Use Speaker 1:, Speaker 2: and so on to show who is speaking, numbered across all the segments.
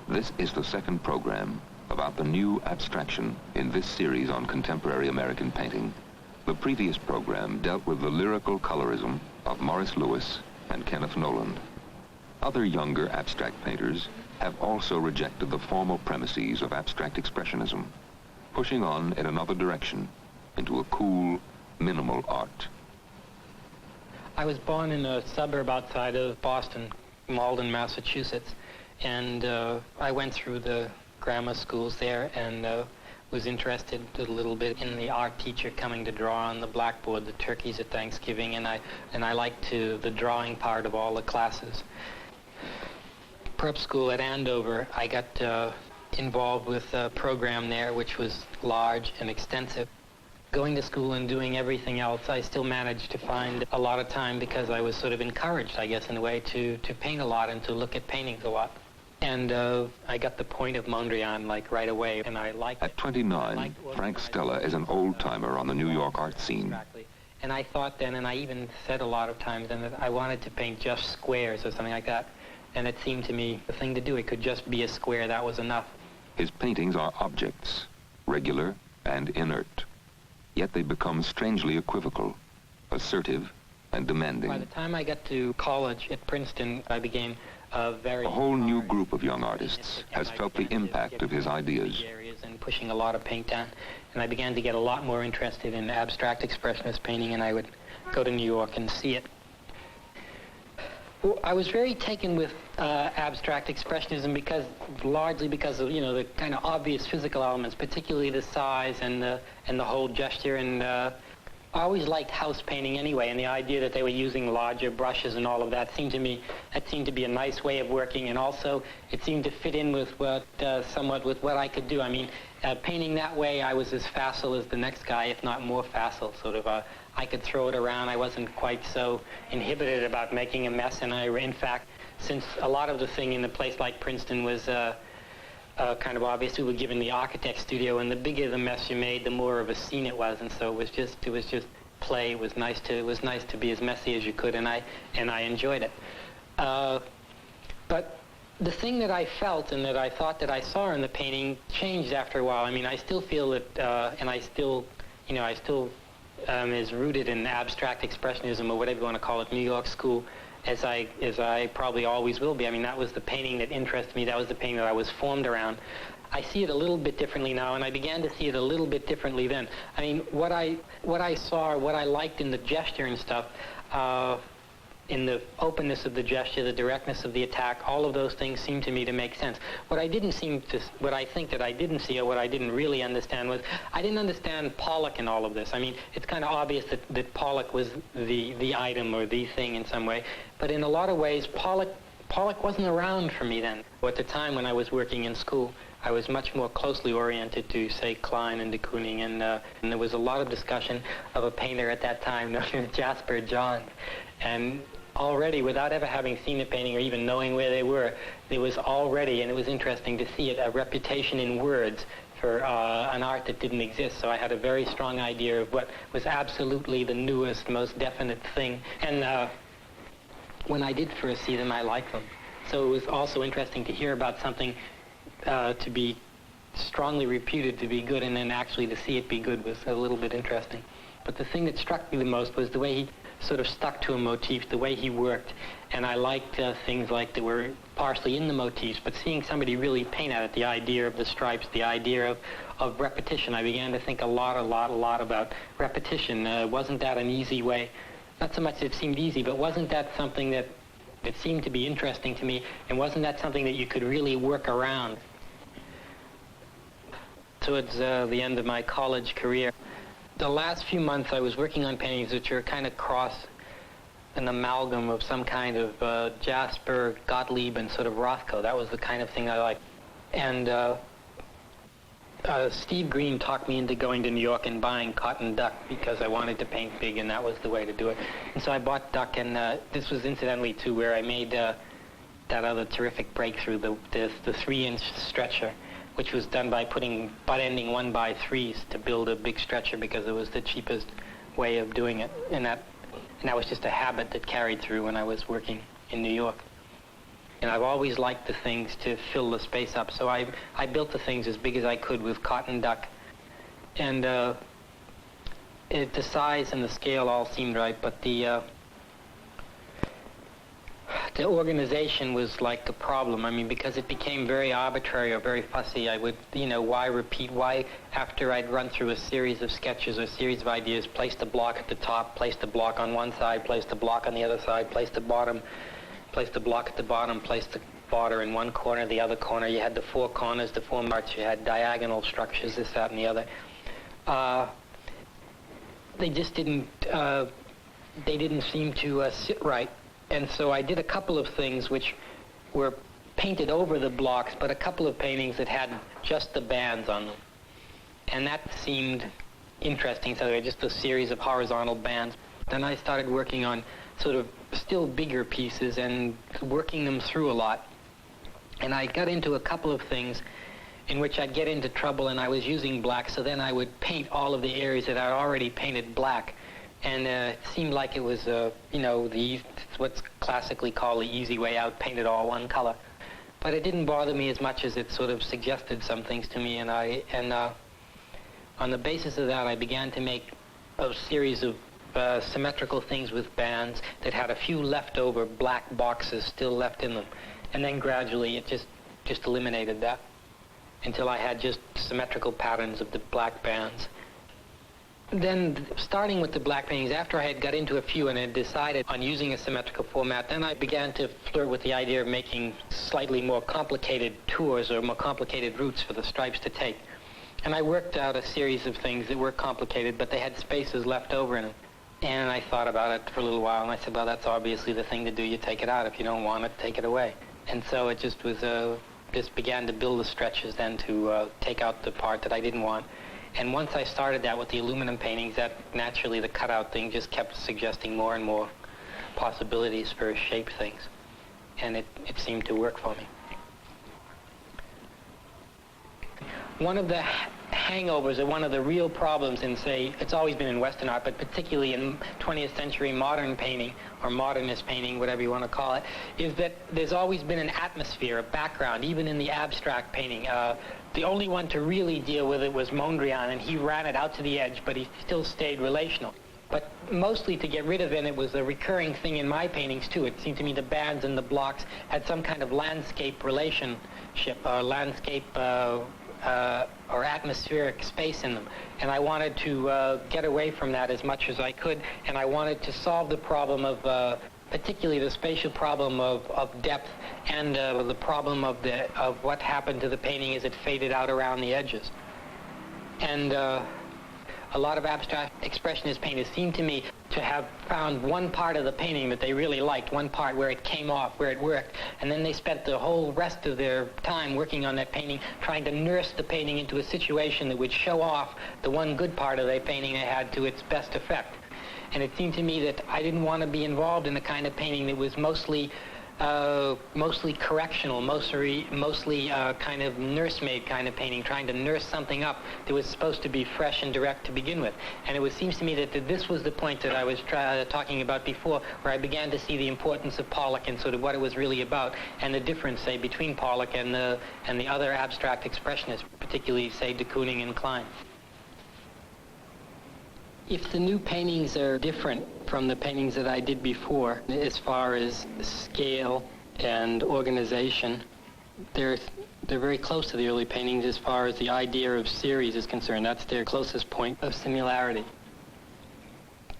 Speaker 1: This is the second program about the new abstraction in this series on contemporary American painting. The previous program dealt with the lyrical colorism of Morris Louis and Kenneth Noland. Other younger abstract painters have also rejected the formal premises of abstract expressionism, pushing on in another direction into a cool, minimal art.
Speaker 2: I was born in a suburb outside of Boston, Malden, Massachusetts, and I went through the grammar schools there and was interested a little bit in the art teacher coming to draw on the blackboard the turkeys at Thanksgiving, and I liked the drawing part of all the classes. Prep school at Andover, I got involved with a program there which was large and extensive. Going to school and doing everything else, I still managed to find a lot of time because I was sort of encouraged, I guess, in a way, to paint a lot and to look at paintings a lot. And I got the point of Mondrian, like, right away, and I liked it.
Speaker 1: At 29, Frank Stella is an old-timer on the New York art scene.
Speaker 2: And I thought then, and I even said a lot of times then, that I wanted to paint just squares or something like that. And it seemed to me the thing to do. It could just be a square. That was enough.
Speaker 1: His paintings are objects, regular and inert. Yet they become strangely equivocal, assertive, and demanding.
Speaker 2: By the time I got to college at Princeton, I became a
Speaker 1: whole new group of young artists has felt the impact of his ideas.
Speaker 2: And pushing a lot of paint down. And I began to get a lot more interested in abstract expressionist painting, and I would go to New York and see it. Well, I was very taken with abstract expressionism largely because of, the kind of obvious physical elements, particularly the size and the whole gesture. And I always liked house painting anyway, and the idea that they were using larger brushes and all of that seemed to be a nice way of working, and also it seemed to fit in with somewhat with what I could do. I mean, painting that way, I was as facile as the next guy, if not more facile, sort of. I could throw it around. I wasn't quite so inhibited about making a mess, and in fact, since a lot of the thing in a place like Princeton was kind of obvious, we were given the architect studio, and the bigger the mess you made, the more of a scene it was, and so it was just play. It was nice to be as messy as you could, and I enjoyed it. But the thing that I felt and that I thought that I saw in the painting changed after a while. I mean, I still feel that, and I still is rooted in abstract expressionism, or whatever you want to call it, New York school, as I probably always will be. I mean, that was the painting that interested me. That was the painting that I was formed around. I see it a little bit differently now, and I began to see it a little bit differently then. I mean, what I saw, what I liked in the gesture and stuff, in the openness of the gesture, the directness of the attack, all of those things seemed to me to make sense. What I think that I didn't see, or what I didn't really understand, was I didn't understand Pollock in all of this. I mean, it's kind of obvious that Pollock was the item or the thing in some way, but in a lot of ways, Pollock wasn't around for me then. At the time when I was working in school, I was much more closely oriented to, say, Klein and de Kooning, and there was a lot of discussion of a painter at that time known as Jasper Johns. And already, without ever having seen a painting or even knowing where they were, there was already, and it was interesting to see it, a reputation in words for an art that didn't exist. So I had a very strong idea of what was absolutely the newest, most definite thing. And when I did first see them, I liked them. So it was also interesting to hear about something to be strongly reputed to be good, and then actually to see it be good was a little bit interesting. But the thing that struck me the most was the way he sort of stuck to a motif, the way he worked. And I liked things like that were partially in the motifs, but seeing somebody really paint at it, the idea of the stripes, the idea of repetition. I began to think a lot about repetition. Wasn't that an easy way? Not so much that it seemed easy, but wasn't that something that seemed to be interesting to me, and wasn't that something that you could really work around? Towards the end of my college career, the last few months I was working on paintings which are kind of an amalgam of some kind of Jasper, Gottlieb, and sort of Rothko. That was the kind of thing I liked. And Steve Green talked me into going to New York and buying Cotton Duck because I wanted to paint big, and that was the way to do it. And so I bought Duck, and this was incidentally too where I made that other terrific breakthrough, the 3-inch stretcher, which was done by putting butt-ending 1x3s to build a big stretcher because it was the cheapest way of doing it. And that was just a habit that carried through when I was working in New York. And I've always liked the things to fill the space up, so I built the things as big as I could with cotton duck. And the size and the scale all seemed right, but the organization was like a problem. I mean, because it became very arbitrary or very fussy, I would, why after I'd run through a series of sketches or a series of ideas, place the block at the top, place the block on one side, place the block on the other side, place the bottom, place the block at the bottom, place the border in one corner, the other corner. You had the four corners, the four marks, you had diagonal structures, this, that, and the other. They just didn't seem to sit right. And so I did a couple of things which were painted over the blocks, but a couple of paintings that had just the bands on them. And that seemed interesting, so they were just a series of horizontal bands. Then I started working on sort of still bigger pieces and working them through a lot. And I got into a couple of things in which I'd get into trouble, and I was using black, so then I would paint all of the areas that I'd already painted black. And it seemed like it was, what's classically called the easy way out, paint it all one color. But it didn't bother me as much as it sort of suggested some things to me, and on the basis of that, I began to make a series of symmetrical things with bands that had a few leftover black boxes still left in them. And then gradually it just eliminated that until I had just symmetrical patterns of the black bands. Then, starting with the black paintings, after I had got into a few and had decided on using a symmetrical format, then I began to flirt with the idea of making slightly more complicated tours or more complicated routes for the stripes to take. And I worked out a series of things that were complicated, but they had spaces left over in them. And I thought about it for a little while, and I said, well, that's obviously the thing to do. You take it out. If you don't want it, take it away. And so it just was, just began to build the stretches then to take out the part that I didn't want. And once I started that with the aluminum paintings, that naturally the cutout thing just kept suggesting more and more possibilities for shape things. And it seemed to work for me. One of the hangovers, or one of the real problems in, say, it's always been in Western art, but particularly in 20th century modern painting, or modernist painting, whatever you want to call it, is that there's always been an atmosphere, a background, even in the abstract painting. The only one to really deal with it was Mondrian, and he ran it out to the edge, but he still stayed relational. But mostly to get rid of it was a recurring thing in my paintings, too. It seemed to me the bands and the blocks had some kind of landscape relationship, or landscape or atmospheric space in them. And I wanted to get away from that as much as I could, and I wanted to solve the problem of particularly the spatial problem of depth and the problem of what happened to the painting as it faded out around the edges. And a lot of abstract expressionist painters seem to me to have found one part of the painting that they really liked, one part where it came off, where it worked, and then they spent the whole rest of their time working on that painting, trying to nurse the painting into a situation that would show off the one good part of their painting they had to its best effect. And it seemed to me that I didn't want to be involved in a kind of painting that was mostly correctional, mostly kind of nursemaid kind of painting, trying to nurse something up that was supposed to be fresh and direct to begin with. And it seems to me that this was the point that I was talking about before, where I began to see the importance of Pollock and sort of what it was really about, and the difference, say, between Pollock and the other abstract expressionists, particularly, say, de Kooning and Klein. If the new paintings are different from the paintings that I did before, as far as scale and organization, they're very close to the early paintings as far as the idea of series is concerned. That's their closest point of similarity.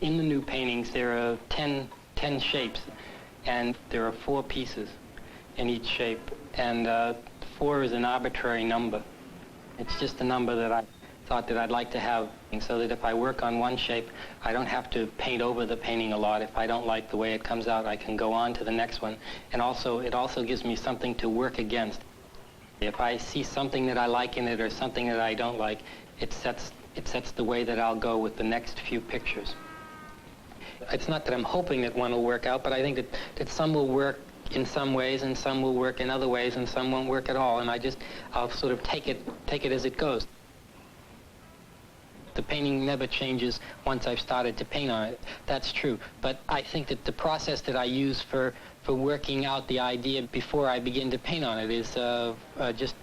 Speaker 2: In the new paintings, there are 10 shapes, and there are 4 pieces in each shape, and 4 is an arbitrary number. It's just a number that I thought that I'd like to have, so that if I work on one shape, I don't have to paint over the painting a lot. If I don't like the way it comes out, I can go on to the next one. And also, it also gives me something to work against. If I see something that I like in it or something that I don't like, it sets the way that I'll go with the next few pictures. It's not that I'm hoping that one will work out, but I think that some will work in some ways, and some will work in other ways, and some won't work at all. And I'll sort of take it as it goes. The painting never changes once I've started to paint on it. That's true. But I think that the process that I use for for working out the idea before I begin to paint on it is just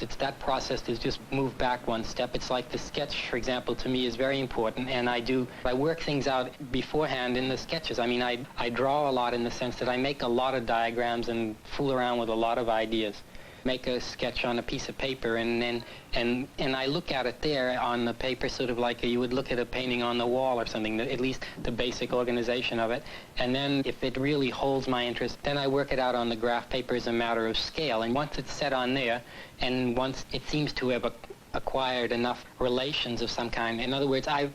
Speaker 2: it's that process is just move back one step. It's like the sketch, for example, to me is very important, and I work things out beforehand in the sketches. I mean, I draw a lot in the sense that I make a lot of diagrams and fool around with a lot of ideas. Make a sketch on a piece of paper, and I look at it there on the paper sort of like you would look at a painting on the wall or something, at least the basic organization of it. And then if it really holds my interest, then I work it out on the graph paper as a matter of scale. And once it's set on there, and once it seems to have acquired enough relations of some kind, in other words, I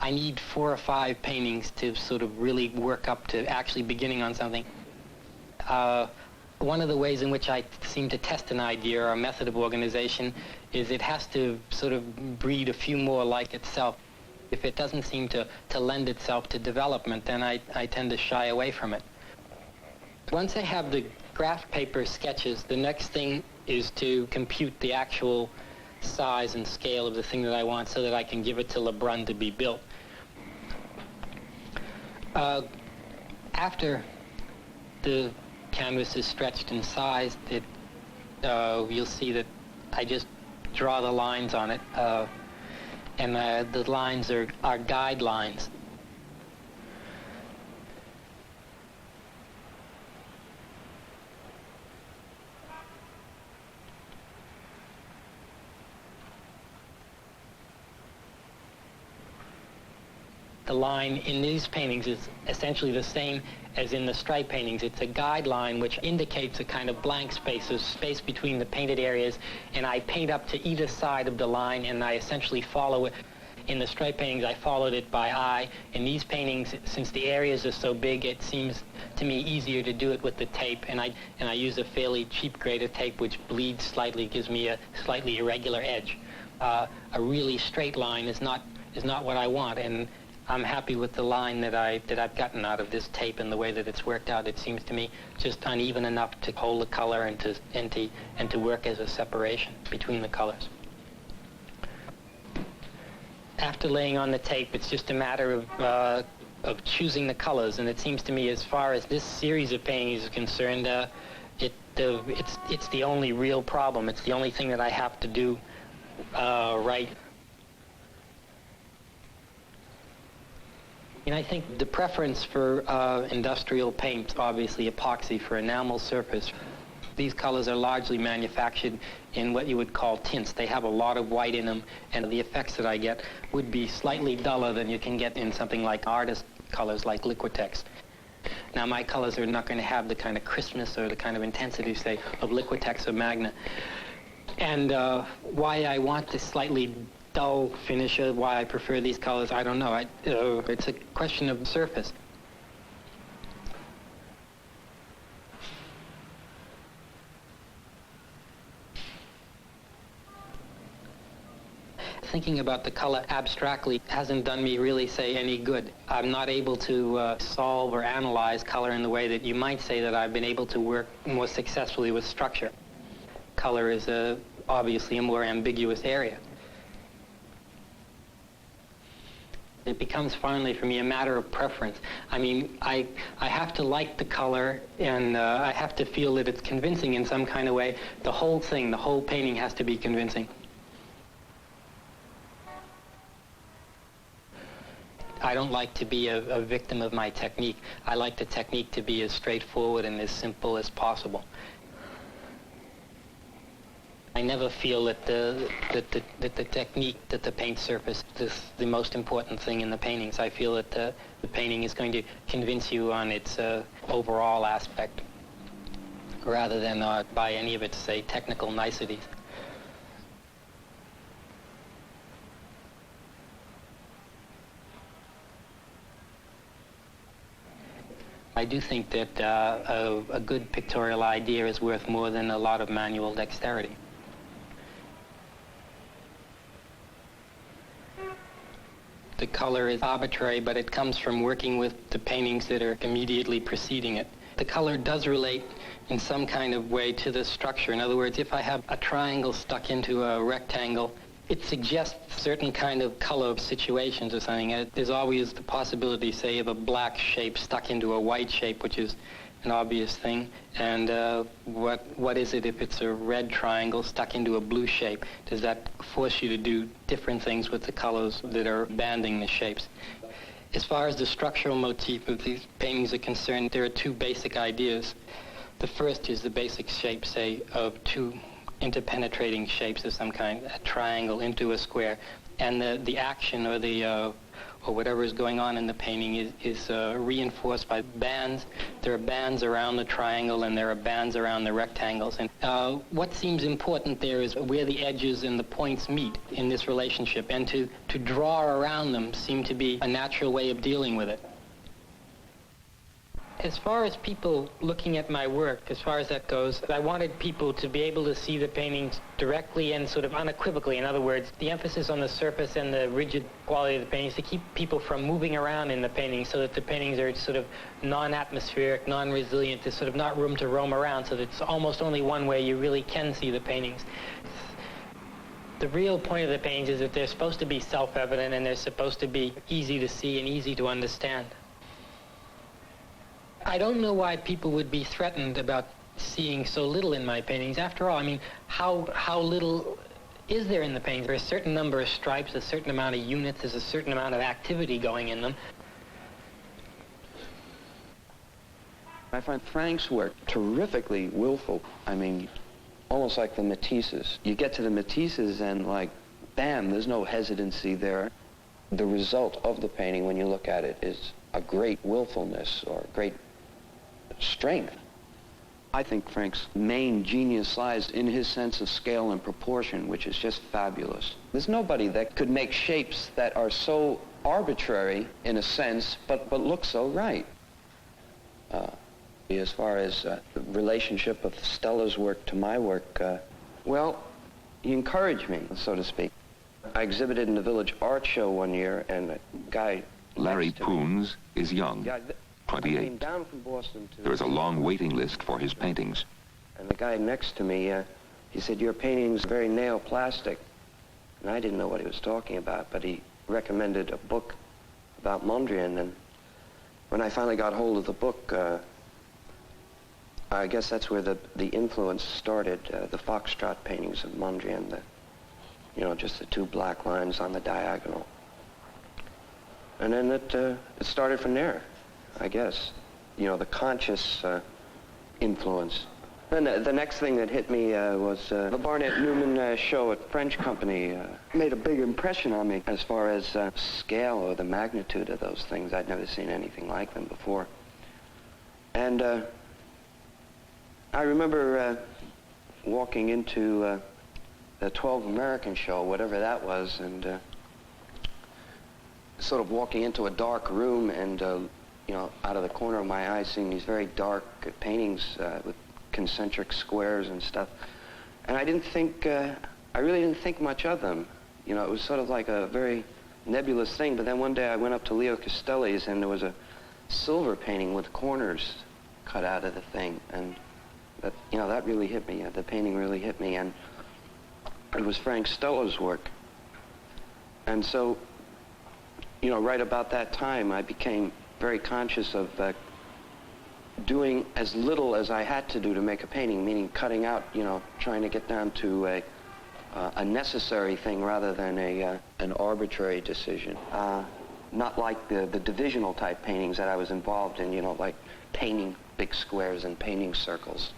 Speaker 2: need 4 or 5 paintings to sort of really work up to actually beginning on something. One of the ways in which I seem to test an idea or a method of organization is it has to sort of breed a few more like itself. If it doesn't seem to lend itself to development, then I tend to shy away from it. Once I have the graph paper sketches, the next thing is to compute the actual size and scale of the thing that I want so that I can give it to Lebrun to be built. After the canvas is stretched and sized, you'll see that I just draw the lines on it, and the lines are guidelines. The line in these paintings is essentially the same as in the stripe paintings. It's a guideline which indicates a kind of blank space, a space between the painted areas, and I paint up to either side of the line, and I essentially follow it. In the stripe paintings, I followed it by eye. In these paintings, since the areas are so big, it seems to me easier to do it with the tape, and I use a fairly cheap grade of tape which bleeds slightly, gives me a slightly irregular edge. A really straight line is not what I want, and I'm happy with the line that I've gotten out of this tape and the way that it's worked out. It seems to me just uneven enough to hold the color and to work as a separation between the colors. After laying on the tape, it's just a matter of choosing the colors, and it seems to me, as far as this series of paintings is concerned, it's the only real problem. It's the only thing that I have to do right. And I think the preference for industrial paints, obviously epoxy for enamel surface. These colors are largely manufactured in what you would call tints. They have a lot of white in them, and the effects that I get would be slightly duller than you can get in something like artist colors like Liquitex. Now, my colors are not going to have the kind of crispness or the kind of intensity, say, of Liquitex or Magna. And why I want this slightly dull finish, why I prefer these colors, I don't know. It's a question of surface. Thinking about the color abstractly hasn't done me really, say, any good. I'm not able to solve or analyze color in the way that you might say that I've been able to work more successfully with structure. Color is obviously a more ambiguous area. It becomes finally, for me, a matter of preference. I mean, I have to like the color, and I have to feel that it's convincing in some kind of way. The whole thing, the whole painting has to be convincing. I don't like to be a victim of my technique. I like the technique to be as straightforward and as simple as possible. I never feel that the technique, that the paint surface is the most important thing in the paintings. I feel that the painting is going to convince you on its overall aspect rather than by any of its, say, technical niceties. I do think that a good pictorial idea is worth more than a lot of manual dexterity. The color is arbitrary, but it comes from working with the paintings that are immediately preceding it. The color does relate in some kind of way to the structure. In other words, if I have a triangle stuck into a rectangle, it suggests certain kind of color situations or something. There's always the possibility, say, of a black shape stuck into a white shape, which is an obvious thing. And what is it if it's a red triangle stuck into a blue shape? Does that force you to do different things with the colors that are banding the shapes? As far as the structural motif of these paintings are concerned, there are two basic ideas. The first is the basic shape, say, of two interpenetrating shapes of some kind, a triangle into a square, and the action or or whatever is going on in the painting is reinforced by bands. There are bands around the triangle and there are bands around the rectangles. And what seems important there is where the edges and the points meet in this relationship, and to draw around them seemed to be a natural way of dealing with it. As far as people looking at my work, as far as that goes, I wanted people to be able to see the paintings directly and sort of unequivocally. In other words, the emphasis on the surface and the rigid quality of the paintings to keep people from moving around in the paintings, so that the paintings are sort of non-atmospheric, non-resilient. There's sort of not room to roam around, so that it's almost only one way you really can see the paintings. The real point of the paintings is that they're supposed to be self-evident and they're supposed to be easy to see and easy to understand. I don't know why people would be threatened about seeing so little in my paintings. After all, I mean, how little is there in the paintings? There's a certain number of stripes, a certain amount of units, there's a certain amount of activity going in them.
Speaker 3: I find Frank's work terrifically willful. I mean, almost like the Matisse's. You get to the Matisse's and, like, bam, there's no hesitancy there. The result of the painting, when you look at it, is a great willfulness or great strength. I think Frank's main genius lies in his sense of scale and proportion, which is just fabulous. There's nobody that could make shapes that are so arbitrary in a sense, but look so right. As far as the relationship of Stella's work to my work, well, he encouraged me, so to speak. I exhibited in the Village Art Show one year, and a guy...
Speaker 1: Larry Poons is young, 28.
Speaker 3: Came down from Boston to...
Speaker 1: There is a long waiting list for his paintings.
Speaker 3: And the guy next to me, he said, "Your painting's very neoplastic." And I didn't know what he was talking about, but he recommended a book about Mondrian. And when I finally got hold of the book, I guess that's where the influence started, the foxtrot paintings of Mondrian, just the two black lines on the diagonal. And then it started from there, I guess. The conscious influence. Then the next thing that hit me was the Barnett Newman show at French Company. Made a big impression on me as far as scale or the magnitude of those things. I'd never seen anything like them before. And I remember walking into the 12 American show, whatever that was, and sort of walking into a dark room and, out of the corner of my eye, seeing these very dark paintings with concentric squares and stuff. And I really didn't think much of them. It was sort of like a very nebulous thing. But then one day I went up to Leo Castelli's and there was a silver painting with corners cut out of the thing. And that really hit me. The painting really hit me. And it was Frank Stella's work. And so, right about that time, I became very conscious of doing as little as I had to do to make a painting, meaning cutting out, trying to get down to a necessary thing rather than an arbitrary decision. Not like the divisional type paintings that I was involved in, like painting big squares and painting circles.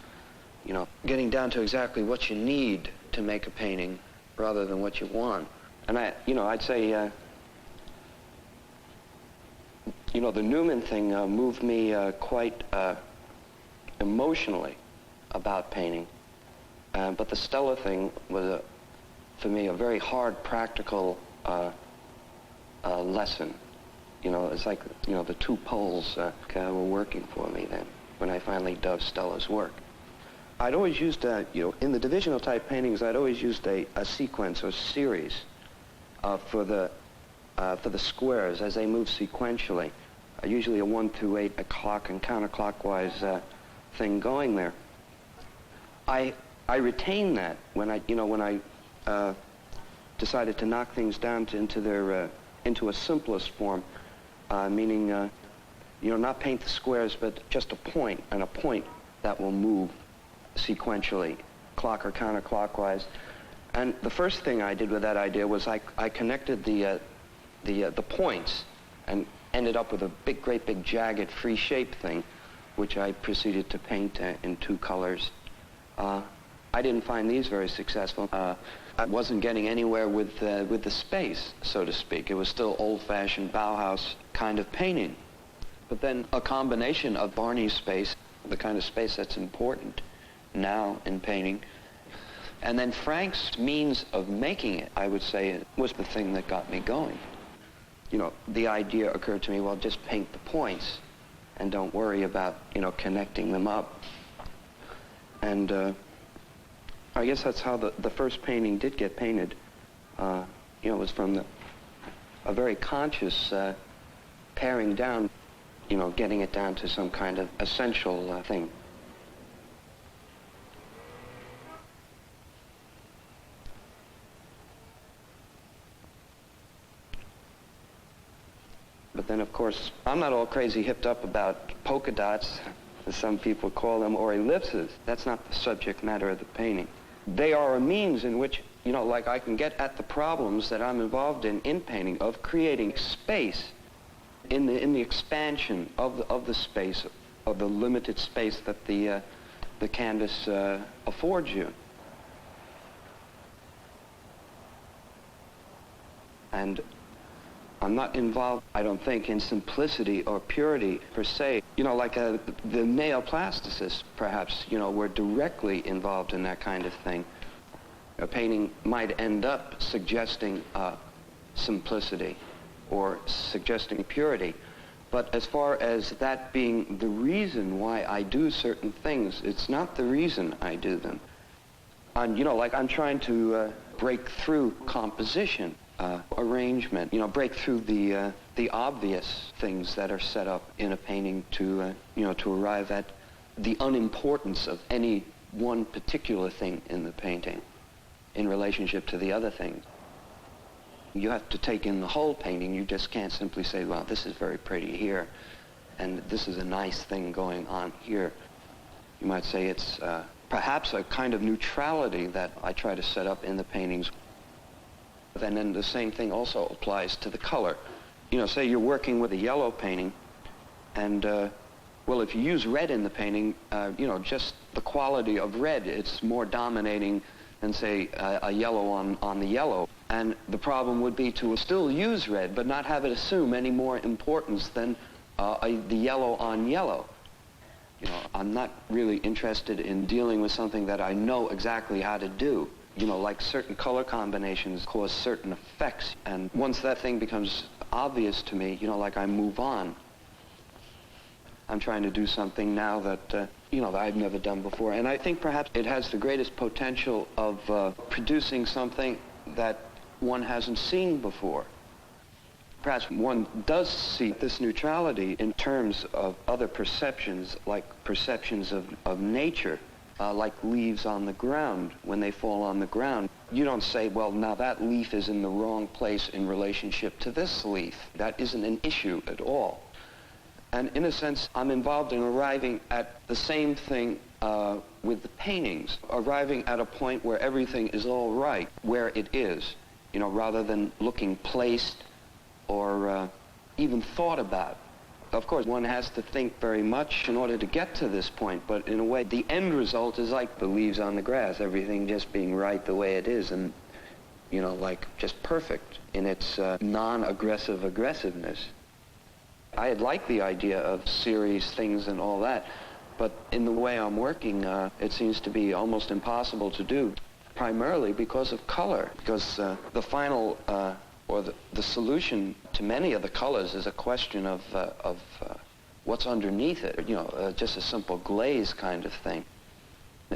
Speaker 3: Getting down to exactly what you need to make a painting rather than what you want. And I'd say, the Newman thing moved me quite emotionally about painting. But the Stella thing was, for me, a very hard practical lesson. It's like, the two poles were working for me then when I finally dug Stella's work. I'd always used, in the divisional type paintings, I'd always used a sequence or series for the squares as they move sequentially. Usually a 1 through 8 o'clock and counterclockwise thing going there. I retained that when I decided to knock things down into a simplest form, meaning You know, not paint the squares, but just a point, and a point that will move sequentially, clock or counterclockwise. And the first thing I did with that idea was I connected the points and ended up with a great big jagged free shape thing, which I proceeded to paint in 2 colors. I didn't find these very successful. I wasn't getting anywhere with the space, so to speak. It was still old-fashioned Bauhaus kind of painting. But then a combination of Barney's space, the kind of space that's important now in painting, and then Frank's means of making it, I would say, was the thing that got me going. You know, the idea occurred to me, well, just paint the points and don't worry about, you know, connecting them up. And I guess that's how the first painting did get painted. You know, it was from a very conscious paring down, you know, getting it down to some kind of essential thing. But then, of course, I'm not all crazy hipped up about polka dots, as some people call them, or ellipses. That's not the subject matter of the painting. They are a means in which, you know, like I can get at the problems that I'm involved in painting, of creating space in the expansion of the space, of the limited space that the canvas affords you. And I'm not involved, I don't think, in simplicity or purity per se. You know, like the neoplasticists, perhaps, you know, were directly involved in that kind of thing. A painting might end up suggesting simplicity or suggesting purity. But as far as that being the reason why I do certain things, it's not the reason I do them. You know, like I'm trying to break through composition. Arrangement, you know, break through the obvious things that are set up in a painting to, you know, to arrive at the unimportance of any one particular thing in the painting in relationship to the other things. You have to take in the whole painting. You just can't simply say, well, this is very pretty here, and this is a nice thing going on here. You might say it's perhaps a kind of neutrality that I try to set up in the paintings. And then the same thing also applies to the color. You know, say you're working with a yellow painting, and, well, if you use red in the painting, you know, just the quality of red, it's more dominating than, say, a yellow on the yellow. And the problem would be to still use red, but not have it assume any more importance than the yellow on yellow. You know, I'm not really interested in dealing with something that I know exactly how to do. You know, like certain color combinations cause certain effects. And once that thing becomes obvious to me, you know, like I move on. I'm trying to do something now that, you know, that I've never done before. And I think perhaps it has the greatest potential of producing something that one hasn't seen before. Perhaps one does see this neutrality in terms of other perceptions, like perceptions of nature. Like leaves on the ground. When they fall on the ground, you don't say, well, now that leaf is in the wrong place in relationship to this leaf. That isn't an issue at all. And in a sense, I'm involved in arriving at the same thing with the paintings, arriving at a point where everything is all right, where it is, you know, rather than looking placed or even thought about. Of course, one has to think very much in order to get to this point, but in a way, the end result is like the leaves on the grass, everything just being right the way it is, and, you know, like just perfect in its non-aggressive aggressiveness. I had liked the idea of series things and all that, but in the way I'm working, it seems to be almost impossible to do, primarily because of color, because the final or the solution to many of the colors is a question of what's underneath it, you know, just a simple glaze kind of thing.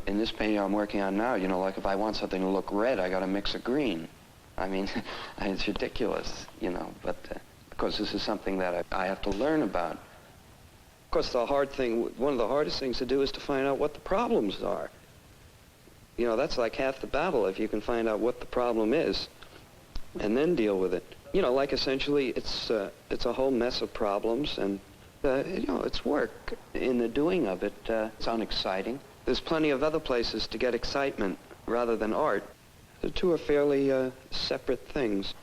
Speaker 3: In this painting I'm working on now, you know, like if I want something to look red, I got to mix a green. I mean, it's ridiculous, you know, but of course this is something that I have to learn about. Of course, the hard thing, one of the hardest things to do is to find out what the problems are. You know, that's like half the battle, if you can find out what the problem is and then deal with it. You know, like essentially it's a whole mess of problems, and You know, it's work in the doing of it. It's unexciting. There's plenty of other places to get excitement rather than art. The two are fairly separate things.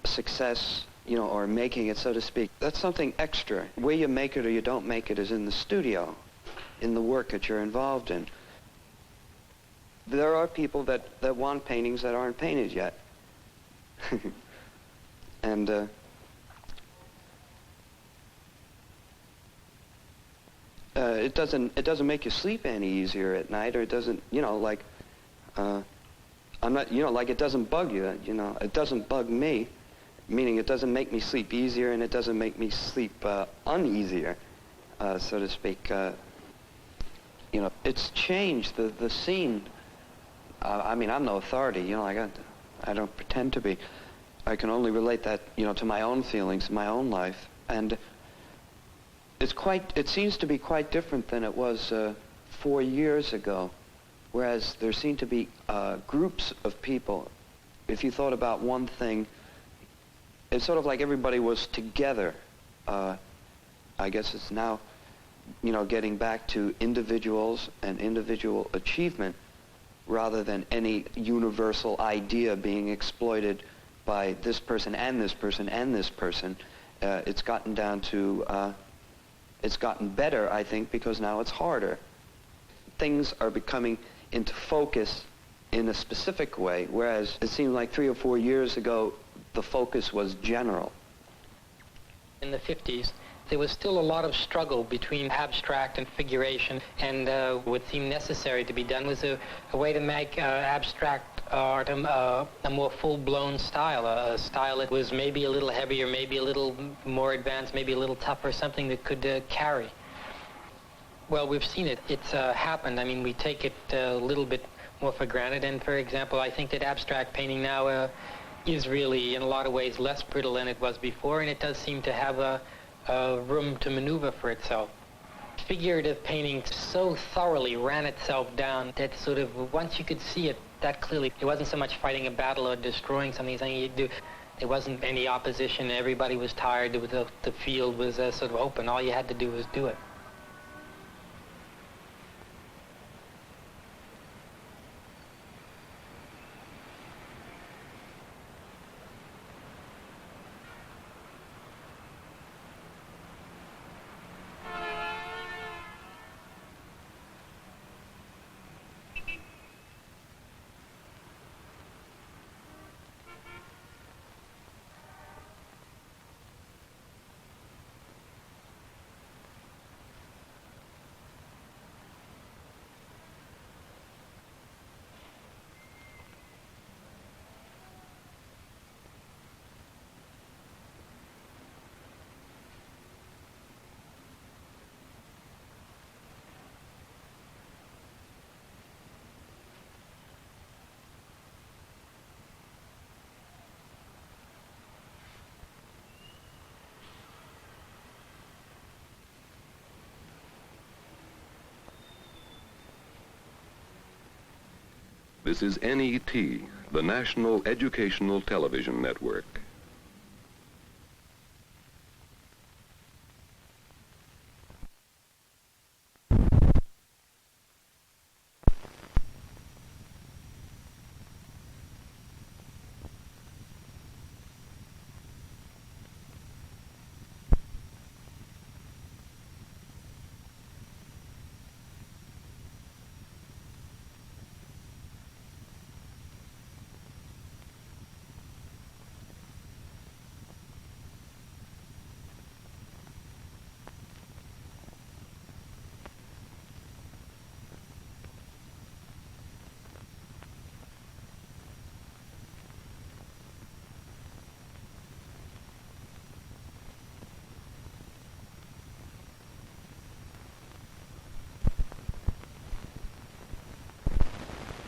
Speaker 3: Success, you know, or making it, so to speak, that's something extra. Where you make it or you don't make it is in the studio, in the work that you're involved in. There are people that want paintings that aren't painted yet. And it doesn't make you sleep any easier at night, or it doesn't, you know, like, I'm not, you know, like it doesn't bug you, you know, it doesn't bug me, meaning it doesn't make me sleep easier and it doesn't make me sleep uneasier, so to speak. You know, it's changed the scene. I mean, I'm no authority, you know, like I don't pretend to be. I can only relate that, you know, to my own feelings, my own life, and it seems to be quite different than it was 4 years ago, whereas there seem to be groups of people. If you thought about one thing, it's sort of like everybody was together. I guess it's now, you know, getting back to individuals and individual achievement rather than any universal idea being exploited by this person and this person and this person. It's gotten down to, it's gotten better, I think, because now it's harder. Things are becoming into focus in a specific way, whereas it seemed like 3 or 4 years ago, the focus was general.
Speaker 2: In the 50s, there was still a lot of struggle between abstract and figuration, and what seemed necessary to be done was a way to make abstract art a more full-blown style, a style that was maybe a little heavier, maybe a little more advanced, maybe a little tougher, something that could carry. Well, we've seen it. It's happened. I mean, we take it a little bit more for granted, and for example, I think that abstract painting now is really, in a lot of ways, less brittle than it was before, and it does seem to have a room to maneuver for itself. Figurative painting so thoroughly ran itself down that sort of once you could see it that clearly, it wasn't so much fighting a battle or destroying something you do. There wasn't any opposition. Everybody was tired. The field was sort of open. All you had to do was do it.
Speaker 1: This is NET, the National Educational Television Network.